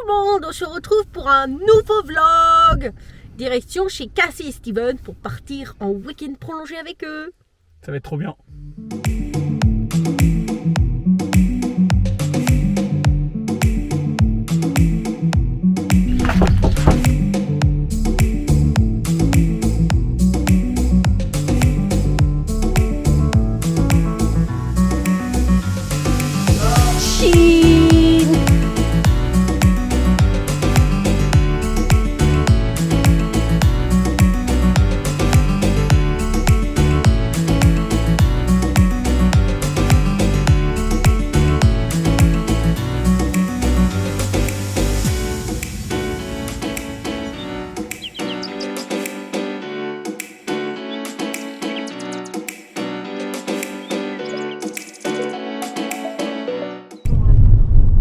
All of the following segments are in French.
le monde, on se retrouve pour un nouveau vlog. Direction chez Cassie et Steven pour partir en week-end prolongé avec eux. Ça va être trop bien.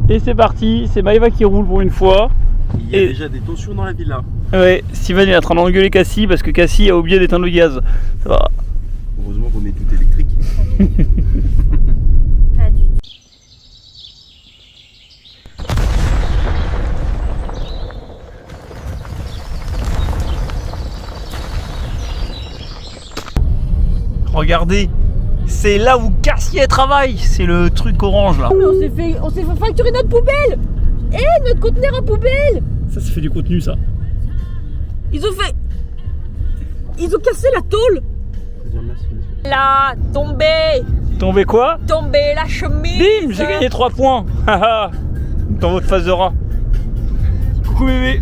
Et c'est parti, c'est Maëva qui roule pour une fois. Il y a déjà des tensions dans la villa. Ouais, Steven est en train d'engueuler Cassie parce que Cassie a oublié d'éteindre le gaz. Ça va. Heureusement qu'on est tout électrique. Pas du tout. Regardez, c'est là où Cassie travaille. C'est le truc orange là. Mais on s'est fait facturer notre poubelle. Notre conteneur à poubelle. Ça fait du contenu ça. Ils ont cassé la tôle. Là, tombé Tombé quoi? la chemise. Bim, j'ai gagné 3 points. Dans votre phase de rat. Coucou bébé.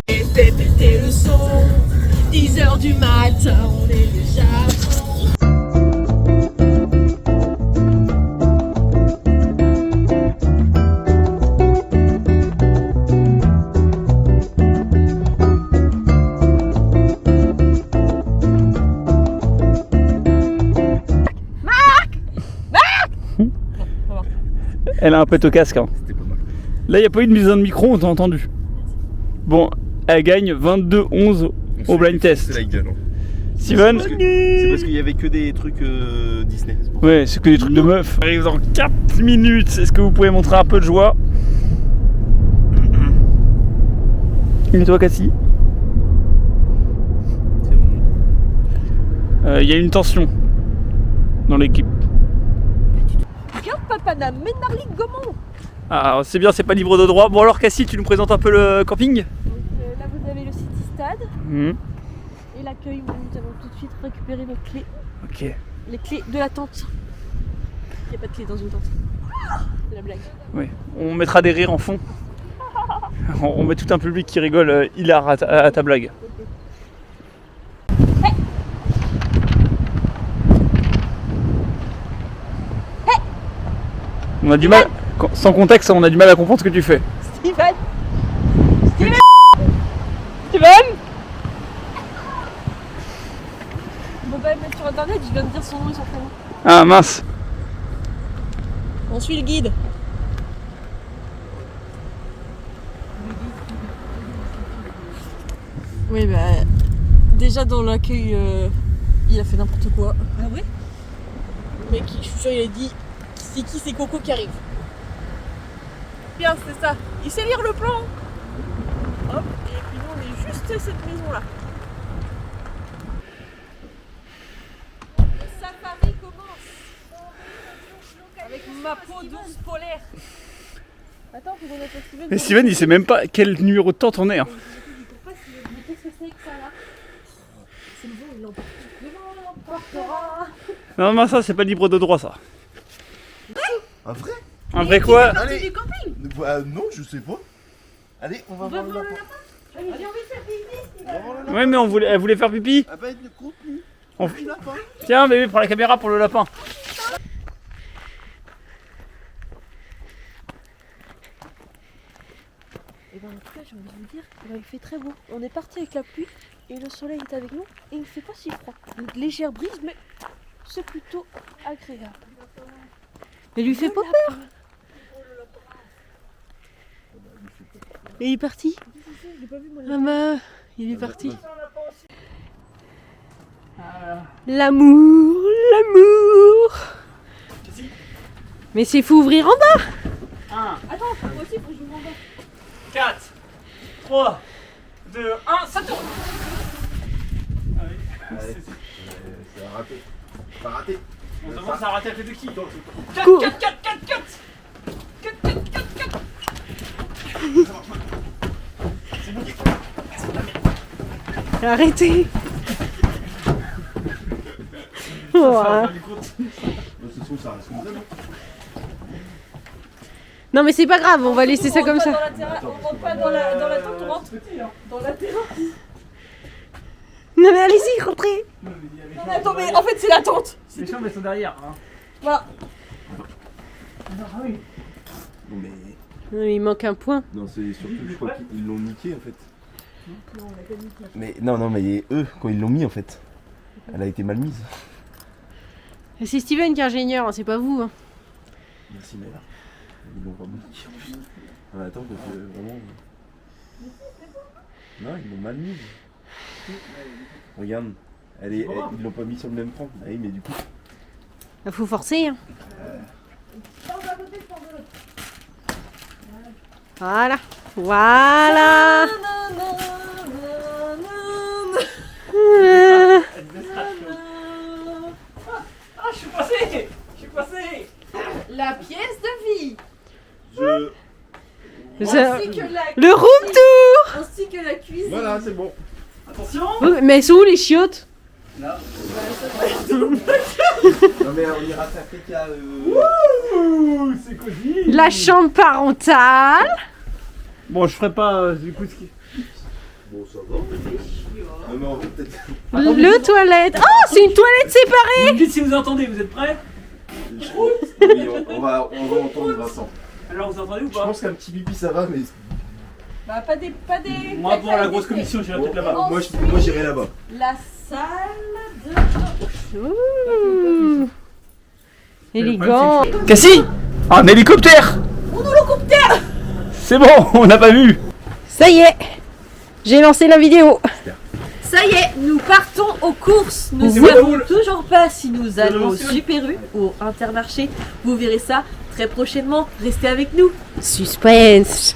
Et fait péter le son. 10h du matin, on est déjà Elle a un pet au casque. Hein. C'était pas mal. Là, il n'y a pas eu de mise en micro, on t'a entendu. Bon, elle gagne 22-11 au blind test. C'est la gueule. Hein. Steven? C'est parce qu'il y avait que des trucs Disney. Ouais, c'est que des trucs de meufs. On arrive dans 4 minutes. Est-ce que vous pouvez montrer un peu de joie? Et toi, Cassie? C'est bon. Il y a une tension dans l'équipe. Regarde Papa Ménarly Gaumont. Ah, c'est bien, c'est pas libre de droit. Bon, alors, Cassie, tu nous présentes un peu le camping? Donc, là vous avez le City Stade et l'accueil où nous allons tout de suite récupérer nos clés. Ok. Les clés de la tente. Il n'y a pas de clés dans une tente. C'est la blague. Oui. On mettra des rires en fond. On met tout un public qui rigole hilar à ta blague. On a du mal, sans contexte, on a du mal à comprendre ce que tu fais. Steven. On peut pas le mettre sur internet, je viens de dire son nom et son prénom. Ah mince. On suit le guide. Oui bah déjà dans l'accueil il a fait n'importe quoi. Ah ouais? Le mec je suis sûr il a dit c'est qui c'est Coco qui arrive. Bien c'est ça. Il sait lire le plan. Hop et puis nous on est juste cette maison là. Le safari commence. Avec ma peau d'ours polaire. Attends, faut qu'on appelle Steven. Mais Steven, il sait même pas quel numéro de tente on est. Hein. Qu'est-ce que c'est que ça là? C'est le vent, il l'emportera. Non, non, ça c'est pas libre de droit ça. Un vrai? Un vrai quoi? Allez. Du camping. Non, je sais pas. Allez, on va voir le lapin. Allez, j'ai envie de faire pipi. On va voir le lapin. Ouais, mais elle voulait faire pipi. Ah bah, il est contenu. On- Le lapin. Tiens, bébé, prends la caméra pour le lapin. Et ben en tout cas, j'ai envie de vous dire, il fait très beau. On est parti avec la pluie et le soleil est avec nous et il fait pas si froid. Une légère brise, mais c'est plutôt agréable. Mais lui fait pas peur. Et il est parti. Ah bah, il est parti. L'amour. Mais c'est faut ouvrir en bas. 1, Attends, moi aussi, faut que je vous renvoie. 4, 3, 2, 1, ça tourne. Allez. C'est raté. Pas raté. On se demande ça a raté la tête de qui? 4, 4, 4, 4, 4. 4, 4, 4, 4. C'est bon. Arrêtez. Ça Ouais. va faire du compte. Ce son, ça reste comme ça, non? Non mais c'est pas grave, on va laisser ça comme ça. On rentre pas dans la tente, on rentre dans la terrasse. Non mais allez-y, rentrez. Non mais attends, mais en fait c'est la tente. Les chambres elles sont derrière. Hein. Voilà. Ah oui. Non, mais. Il manque un point. Non, c'est surtout, je crois qu'ils l'ont niqué en fait. Mais non, mais eux, quand ils l'ont mis en fait, elle a été mal mise. C'est Steven qui est ingénieur, hein, c'est pas vous. Hein. Merci, mère. Ils l'ont pas niqué en plus. Ah, attends, parce que vraiment. Non, ils l'ont mal mise. Regarde, ils l'ont pas mis sur le même plan. Ah oui, mais du coup. Il faut forcer. Hein. Voilà. Voilà. Ah, je suis passé. La pièce de vie. Ça- Ainsi que la Le room tour. ainsi que la cuisine. Voilà, c'est bon. Attention. Oh, mais elles sont où les chiottes? Là. Non, mais on ira faire caca. Ouh, c'est cosy. La chambre parentale. Bon, je ferai pas du coup ce qui. Bon, ça va. Non, mais on va peut-être. Le toilette. Oh, c'est une toilette séparée. Vous me dites si vous entendez, vous êtes prêts? Oui, on va entendre Vincent. Alors vous entendez ou Je pas? pense qu'un petit pipi ça va, mais. Bah pas des. Moi pour la grosse commission, j'irai peut-être là-bas. Moi j'irai là-bas. La salle de. Ouh. Élégant. Cassie, un hélicoptère. C'est bon, on n'a pas vu. Ça y est. J'ai lancé la vidéo. Ça y est, nous partons aux courses. Nous C'est ne savons cool. toujours pas si nous allons au lancé, oui. Super U ou au Intermarché. Vous verrez ça très prochainement. Restez avec nous. Suspense.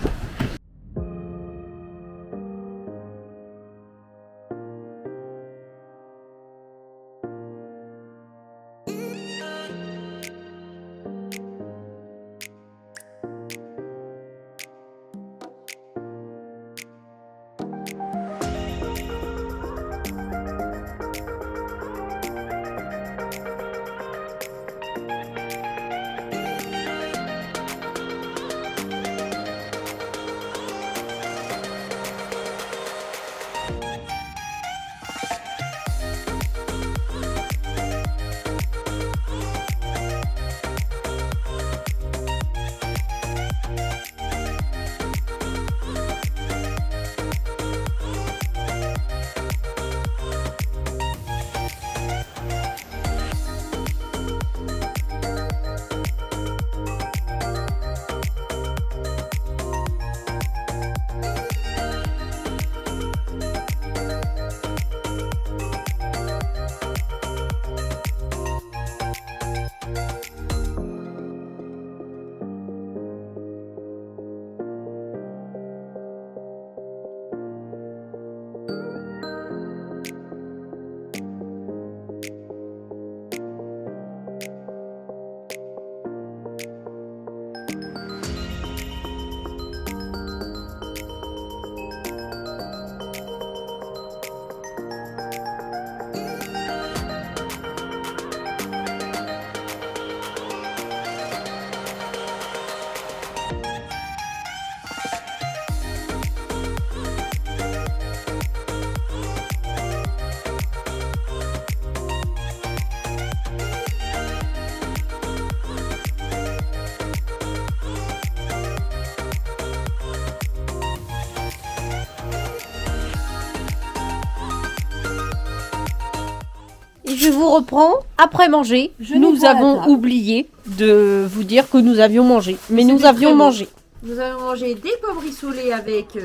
Et je vous reprends après manger. Nous avons oublié de vous dire que nous avions mangé. Mais nous avions mangé. Nous avons mangé des pommes rissolées avec.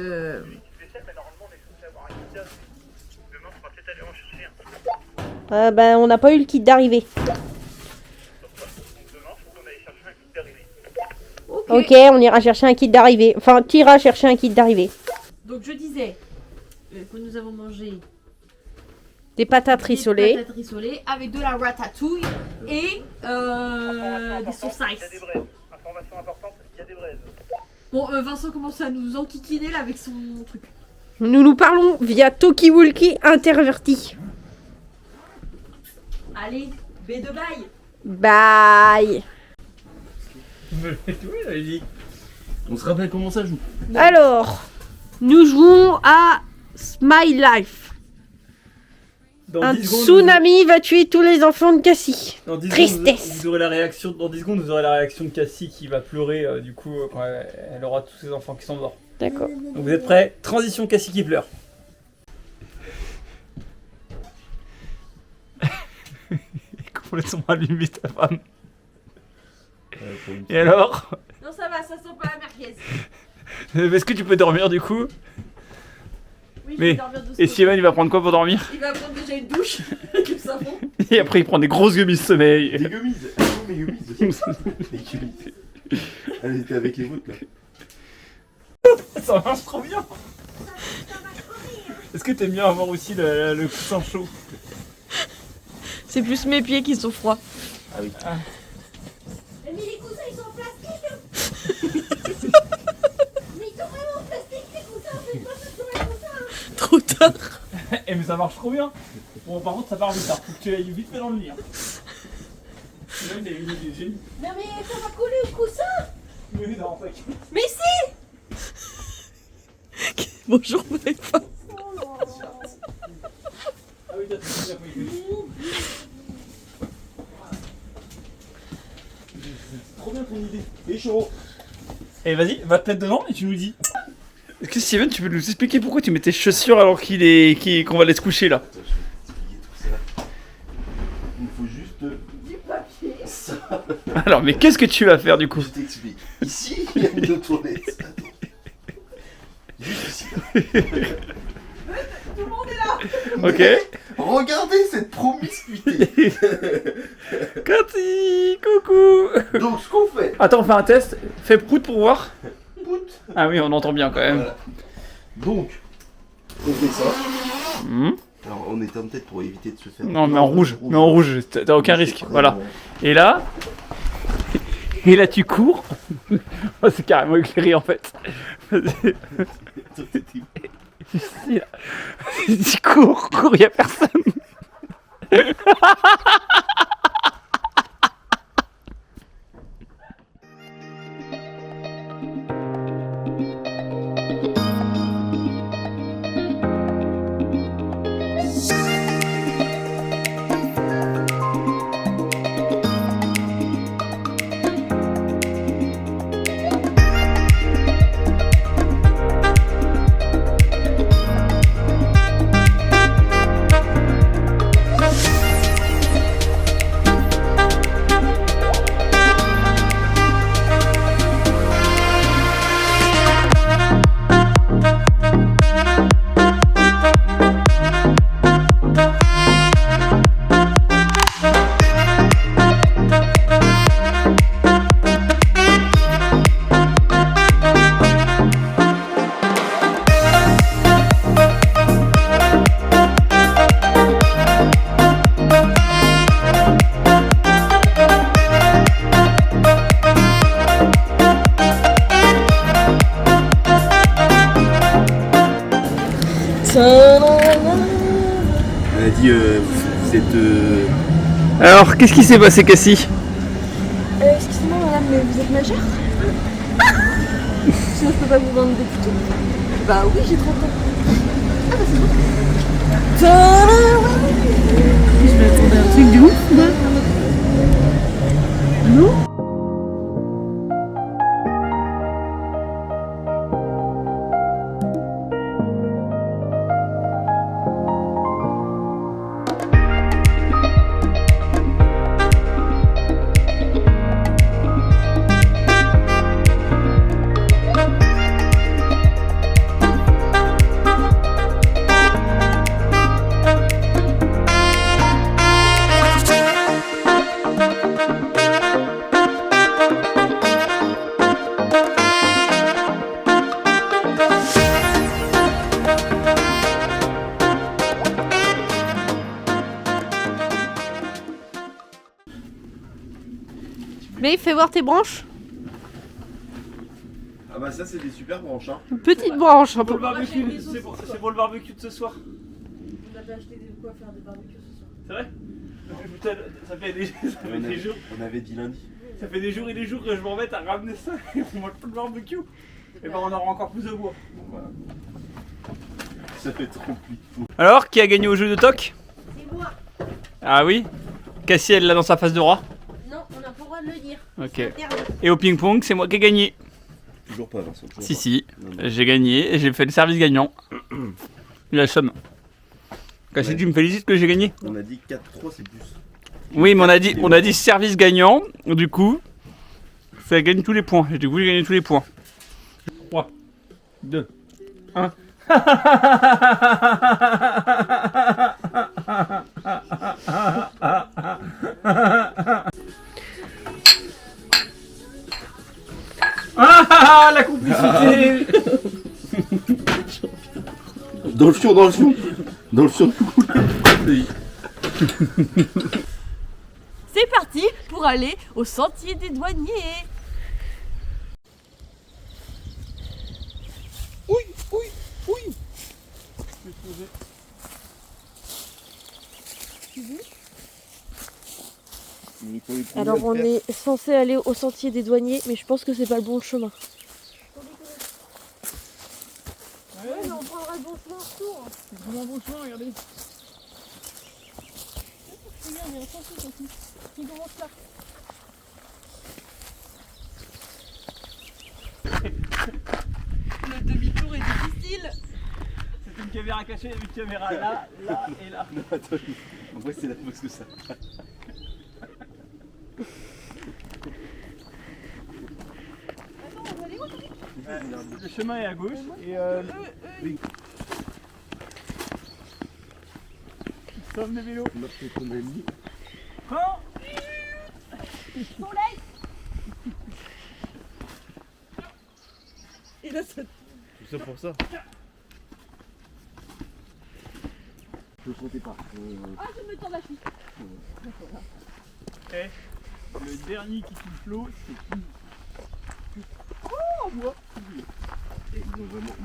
Ben, on n'a pas eu le kit d'arrivée. Ok. Ok, on ira chercher un kit d'arrivée. Enfin, tu iras chercher un kit d'arrivée. Donc je disais que nous avons mangé Des patates rissolées. des patates rissolées avec de la ratatouille et des saucisses. Information importante, il y a des braises. Bon, Vincent commence à nous enquiquiner là avec son truc. Nous parlons via Talkie-Walkie interverti. Allez, B de bail. Bye. On se rappelle comment ça joue. Alors, nous jouons à Smile Life. Dans Un 10 secondes, tsunami va tuer tous les enfants de Cassie. dans 10 Tristesse. secondes, vous aurez la réaction, dans 10 secondes, vous aurez la réaction de Cassie qui va pleurer du coup quand elle aura tous ses enfants qui sont morts. D'accord. Donc vous êtes prêts? Transition Cassie qui pleure. Complètement allumé ta femme. Et alors? Non, ça va, ça sent pas la merguez. Est-ce que tu peux dormir du coup? Oui, Mais- je vais dormir de Et Steven il va prendre quoi pour dormir? Il va prendre déjà une douche avec le savon. Et après il prend des grosses gummies de sommeil. Les gummies. Les gummies aussi. Les gummies. Elle était avec les vôtres là. Ça marche trop bien. Est-ce que t'aimes bien avoir aussi le coussin chaud? C'est plus mes pieds qui sont froids. Ah oui. Mais les coussins ils sont en plastique. Mais ils sont vraiment en plastique les coussins. C'est pas ça sur les coussins. Trop tard. Eh mais ça marche trop bien. Bon par contre ça part vite, hein. Faut que tu ailles vite fait dans le lit. Hein. Là, il a une idée de génie. Non mais ça va coller au coussin. Mais non, en fait. Mais si. Bonjour, my femme. Ah oui, t'as déjà pas eu. C'est trop bien ton idée. Et chaud. Eh vas-y, va te mettre dedans et tu nous dis. Est-ce que Steven, tu peux nous expliquer pourquoi tu mets tes chaussures alors qu'on va aller se coucher là? Attends, je vais t'expliquer tout ça. Il faut juste. Du papier. Ça. Alors, mais qu'est-ce que tu vas faire du coup? Je t'explique. Ici, il y a une toilette. Attends. Juste ici. Là. Tout le monde est là. Ok. Regardez cette promiscuité. Cathy, coucou. Donc, ce qu'on fait. Attends, on fait un test. Fais prout pour voir. Pout. Ah oui, on entend bien quand même. Voilà. Donc, on fait ça. Hmm. Alors, on éteint peut-être pour éviter de se faire. Non, mais en rouge. Mais en rouge, t'as aucun risque. Voilà. Et là. Et là, tu cours. Oh, c'est carrément éclairé en fait. Ici, là. Tu cours, y'a personne. Elle a dit vous êtes. Alors, qu'est-ce qui s'est passé, Cassie? Excusez-moi madame, mais vous êtes majeure? Sinon je peux pas vous vendre des photos. Bah oui, j'ai 30 ans. Ah bah c'est bon. Je m'attendais à un truc de ouf, moi. Non? Mais fais voir tes branches. Ah bah ça c'est des super branches hein. Petite branche. Pour le barbecue, c'est pour le barbecue de ce soir. On avait acheté de quoi faire des barbecues ce soir. C'est vrai? Putain, ça fait des jours. On avait dit lundi. Ça fait des jours et des jours que je m'en mets à ramener ça et on mange pas de barbecue. Et ben on aura encore plus de bois. Bon, voilà. Ça fait trop pli. Alors, qui a gagné au jeu de toc? C'est moi. Ah oui? Cassie elle l'a dans sa face de roi. Non, on n'a pas le droit de le dire. Ok. C'est interdit. Et au ping-pong, c'est moi qui ai gagné. Toujours pas Vincent. Toujours Si pas. si, Non, non. j'ai gagné et j'ai fait le service gagnant. La somme. Cassie, Ouais. tu me félicites que j'ai gagné? On a dit 4-3 c'est plus. Oui, mais on a dit service gagnant. Du coup, ça gagne tous les points. Et du coup, j'ai gagné tous les points. 3, 2, 1. Ah, la complicité. Dans le fion, dans le fion. Dans le fion. C'est parti pour aller au sentier des douaniers. Oui, oui, oui. Alors on est censé aller au sentier des douaniers, mais je pense que c'est pas le bon chemin. Ouais, mais on prendra le bon chemin retour. C'est vraiment un bon chemin, regardez. Regarde, il y a un sentier aussi. Qui commence là. Le demi-tour est difficile. C'est une caméra cachée, il y a une caméra là, là et là. Non, attends, en vrai c'est la parce que ça. Attends, on va aller où? Le chemin est à gauche et oui. Somme des vélos. Oh, Soleil. Et là, ça... Tout ça pour ça. Je comptais pas. Ah, je me tends la chute. Eh, le dernier qui touche l'eau, c'est qui? Oh, moi. Et ils ont vraiment tout.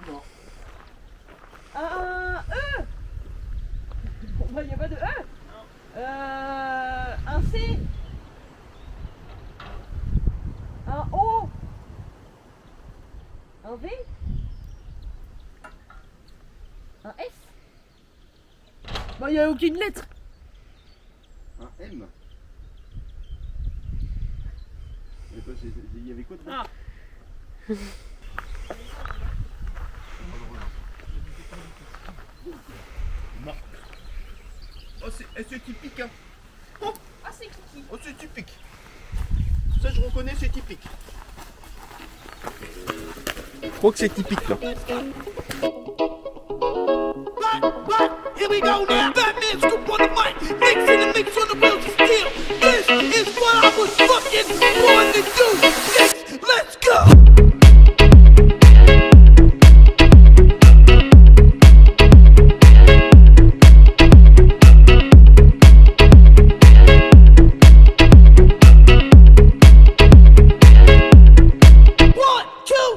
Non. Un E. Bon, bah, il n'y a pas de E. Un C. Un O. Un V. Un S. Bah, il n'y a aucune lettre. Un M. Il y avait quoi de Ah. Oh c'est typique hein. Ah, c'est Kiki. Oh c'est typique. Ça je reconnais c'est typique. Je crois que c'est typique là. Here we go now. Batman scoop on the mic. Mix in the mix on the wheels of steel. This is what I was fucking born to do. Next, let's go. One, two.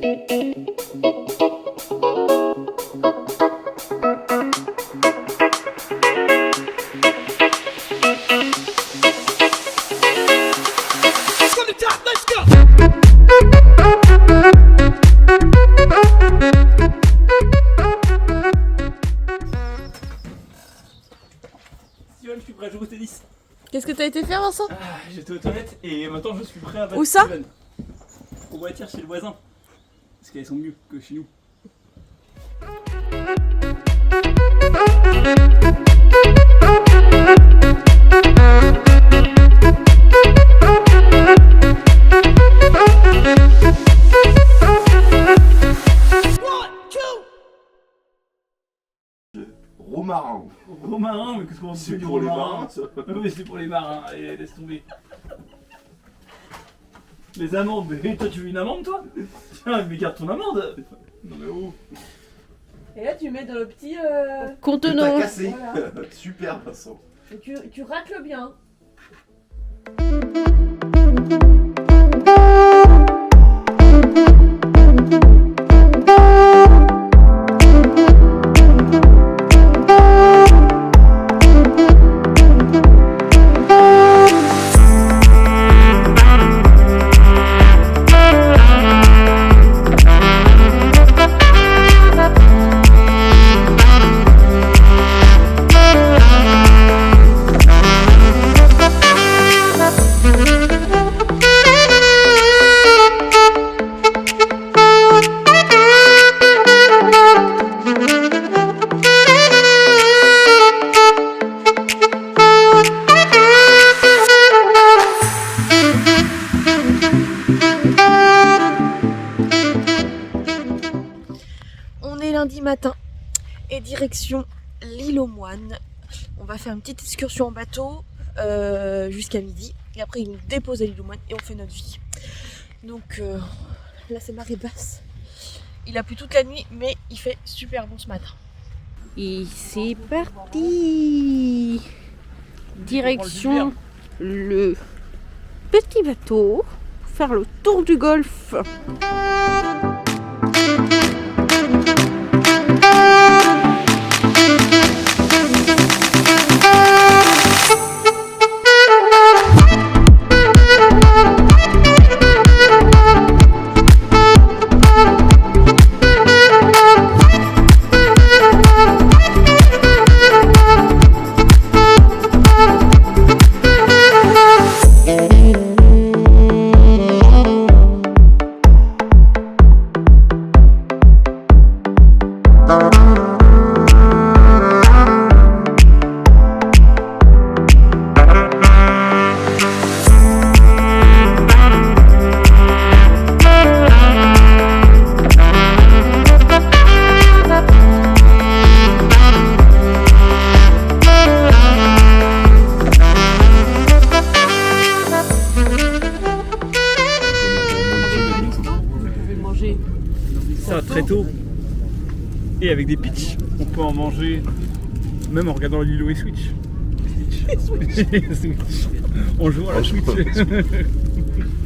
From the top, let's go. Steven, je suis prêt à jouer au tennis. Qu'est-ce que t'as été faire, Vincent? Ah, j'étais aux toilettes et maintenant je suis prêt à battre Où ça? Steven. Au voiture chez le voisin. Parce qu'elles sont mieux que chez nous. One, two. Romarin. Romarin, mais qu'est-ce qu'on C'est du pour les romarin? marins, ça. Oui, c'est pour les marins. Allez, laisse tomber. Les amendes, mais toi tu veux une amende toi? Tiens, mais garde ton amende. Non mais oh. Et là, tu mets dans le petit T'as contenant. cassé. Voilà. Super, Vincent. Et tu racles bien. On est lundi matin et direction l'île aux Moines. On va faire une petite excursion en bateau jusqu'à midi et après il nous dépose à l'île aux Moines et on fait notre vie. Donc là c'est marée basse. Il a plu toute la nuit mais il fait super bon ce matin. Et c'est parti. Direction le petit bateau pour faire le tour du golfe. Ça très tôt. Et avec des pitchs, on peut en manger même en regardant Lilo et Switch. Switch. On joue à la Switch.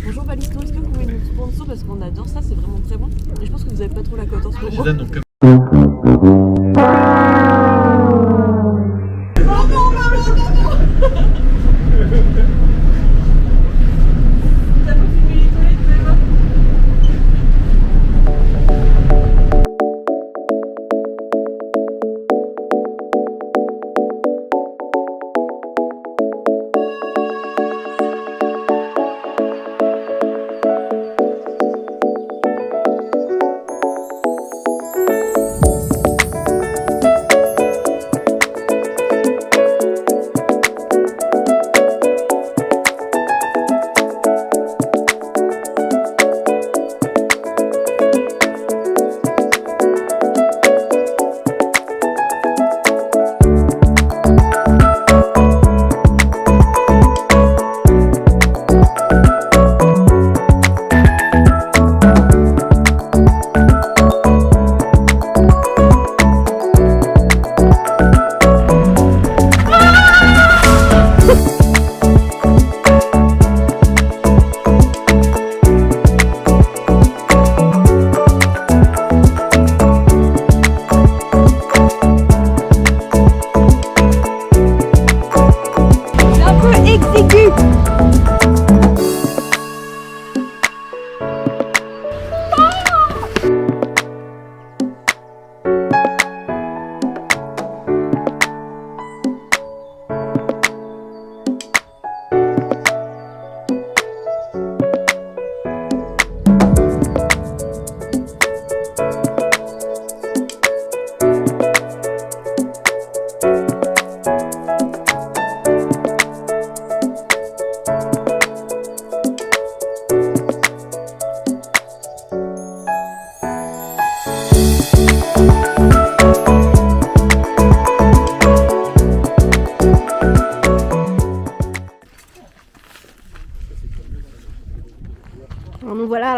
Bonjour Balisco, est-ce que vous pouvez nous sponsor parce qu'on adore ça, c'est vraiment très bon. Et je pense que vous avez pas trop la cote en ce moment.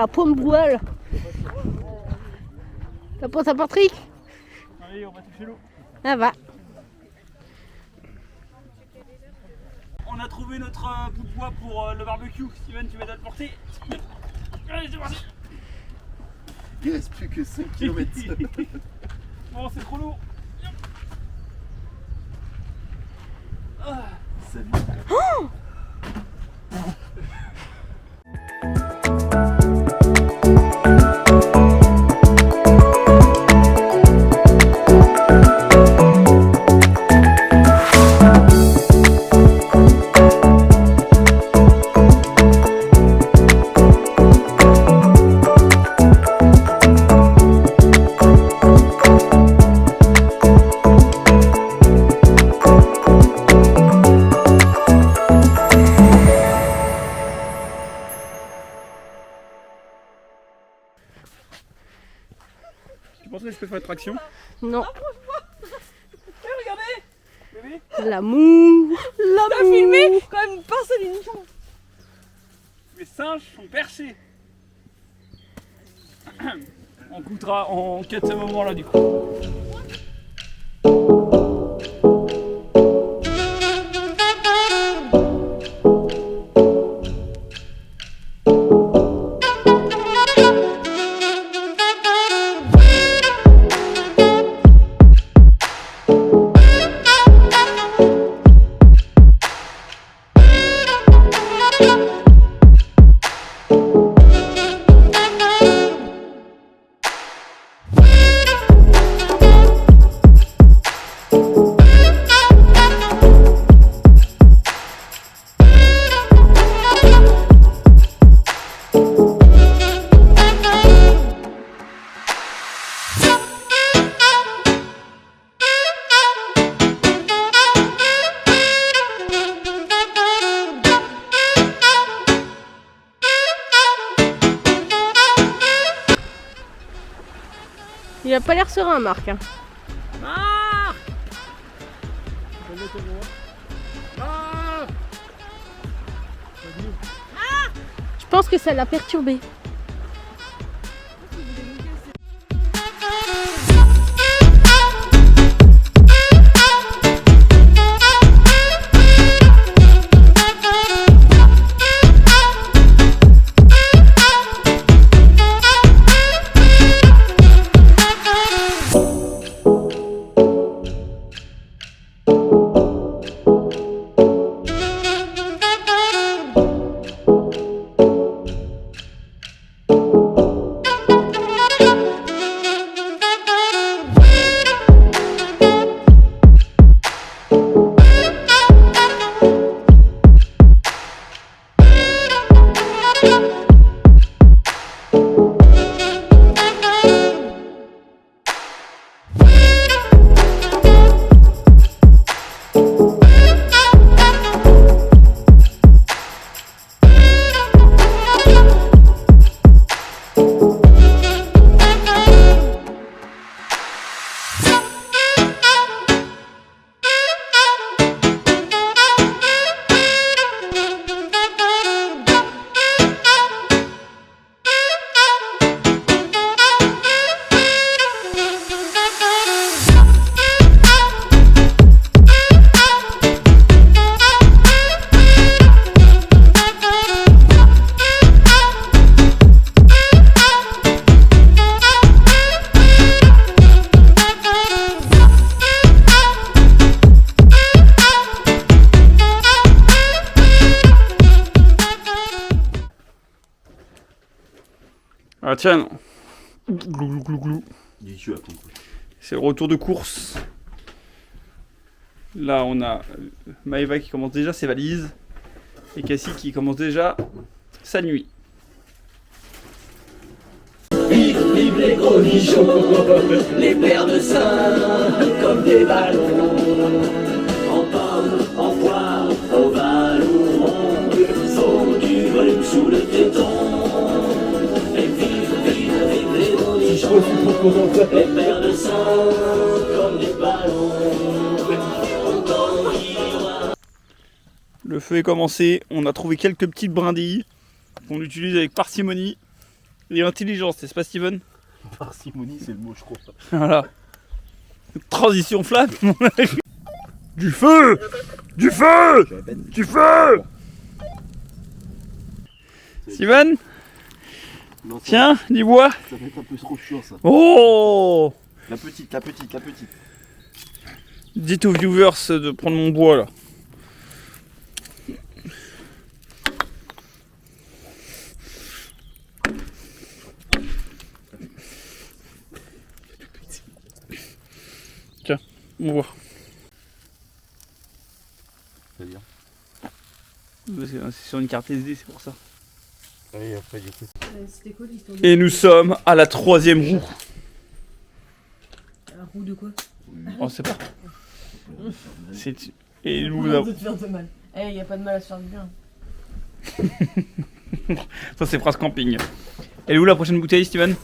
la pomme brouelle. Ça pense à Patrick? Allez, on va toucher l'eau. Ah va. On a trouvé notre bout de bois pour le barbecue. Steven, tu vas te porter. Allez, c'est parti. Il reste plus que 5 km. Bon, c'est trop lourd. Salut. Tu penses que je peux faire traction? Non. Regardez, Bébé? L'amour. t'as filmé quand même une pince à l'uniforme. Les singes sont perchés. On goûtera en cas de ce moment-là du coup. Il a pas l'air serein, Marc. Hein. Je pense que ça l'a perturbé. Ah tiens. Glou, glou, glou. Il est à ton coup. C'est le retour de course. Là on a Maëva qui commence déjà ses valises et Cassie qui commence déjà sa nuit. Vive les gros nichons, les paires de seins comme des ballons. En pomme, en poire, ovale ou rond, sont du volume sous le téton. Et vive les gros nichons, les paires de seins comme des ballons. Le feu est commencé, on a trouvé quelques petites brindilles qu'on utilise avec parcimonie. Et intelligence, n'est-ce pas Steven? Parcimonie, c'est le mot, je crois. Voilà. Transition flamme. Du feu! Du feu! Du feu! Steven? Non, ça Tiens, du bois. va être un peu trop chiant ça. Oh! La petite. Dites aux viewers de prendre mon bois là. Tiens, mon bois. C'est-à-dire? C'est sur une carte SD, c'est pour ça. Oui, après du coup. C'était quoi l'histoire Et nous sommes à la 3e roue. La roue de quoi? On sait pas. Et nous de avons... te faire de mal. Eh, y a pas de mal à se faire du bien. Ça c'est phrase camping. Elle est où la prochaine bouteille, Steven?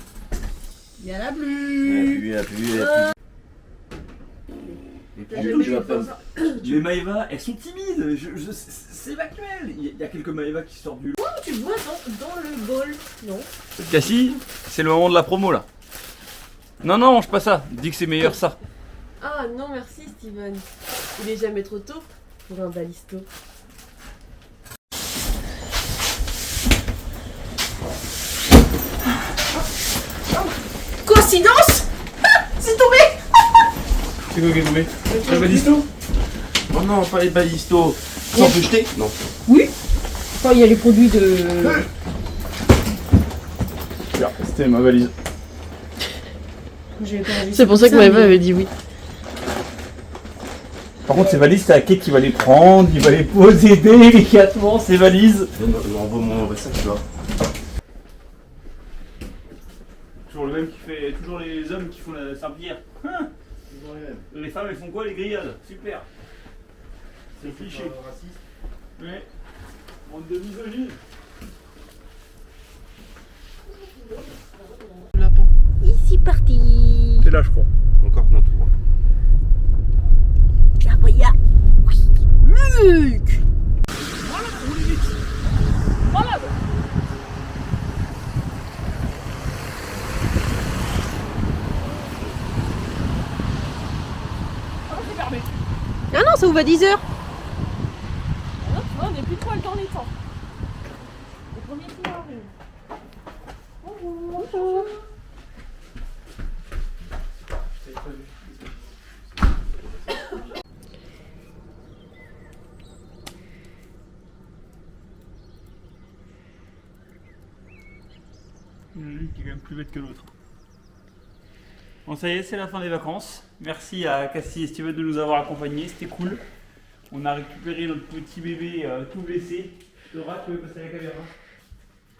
Y a la pluie. La pluie. Les Maeva, elles sont timides. C'est évacuel. Il y a quelques Maeva qui sortent du lot. Tu vois dans le bol. Non. Cassie, c'est le moment de la promo là. Non, non, mange pas ça. Dis que c'est meilleur ça. Ah non, merci Steven. Il est jamais trop tôt pour un balisto. Coïncidence? C'est tombé. C'est quoi qui est tombé? Le balisto? Oh non, pas les balistos. Ça on peut jeter? Non. Oui. Enfin, il y a les produits de... C'était ma valise. C'est pour ça que Maëva avait dit oui. Par contre, ces valises, c'est à Kate qui va les prendre, il va les poser délicatement, ces valises. Non, on va ça, tu vois. Toujours le même qui fait. Toujours les hommes qui font la serpillière. Hein, les femmes, elles font quoi? Les grillades. Super. C'est le cliché. Raciste. Ouais. Bande de misogynes. Ici parti. C'est là, je crois. Encore notre tour. Là-bas, il y a... Oui. Luc. Ah non, ça ouvre à 10h. Ah non, tu vois, on est plus poil dans les temps. Le premier qui arrive. Bonjour. Lui qui est quand même plus bête que l'autre. Bon, ça y est, c'est la fin des vacances. Merci à Cassie et Steven de nous avoir accompagnés, c'était cool. On a récupéré notre petit bébé tout blessé. Laura, tu veux passer à la caméra?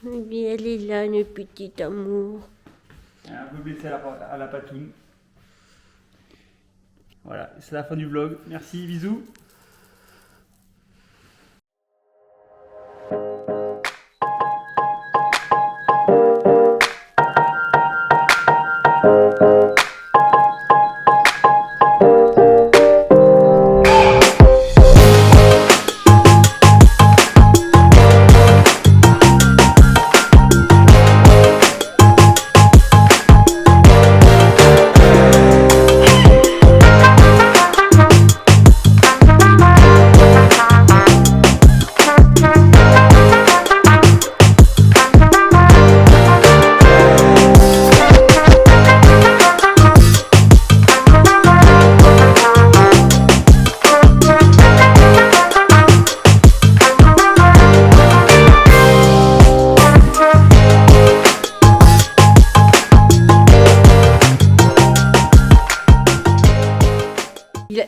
Oui, elle est là, le petit amour. Un peu blessé à la patoune. Voilà, c'est la fin du vlog. Merci, bisous.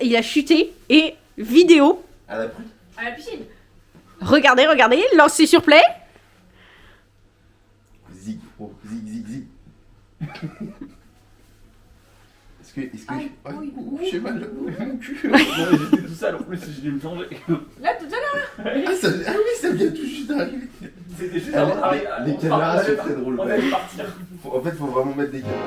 Il a chuté et vidéo. À la pluie. À la piscine. Regardez, regardez, lancez sur play. Zig, oh, zig. Est-ce que j'ai mal au cul? J'étais tout seul, en plus, je vais me changer. Là, tout à l'heure. Ah oui, ça vient tout juste d'arriver. C'était juste Les caméras, c'est très drôle. On allait partir. En fait, faut vraiment mettre des caméras.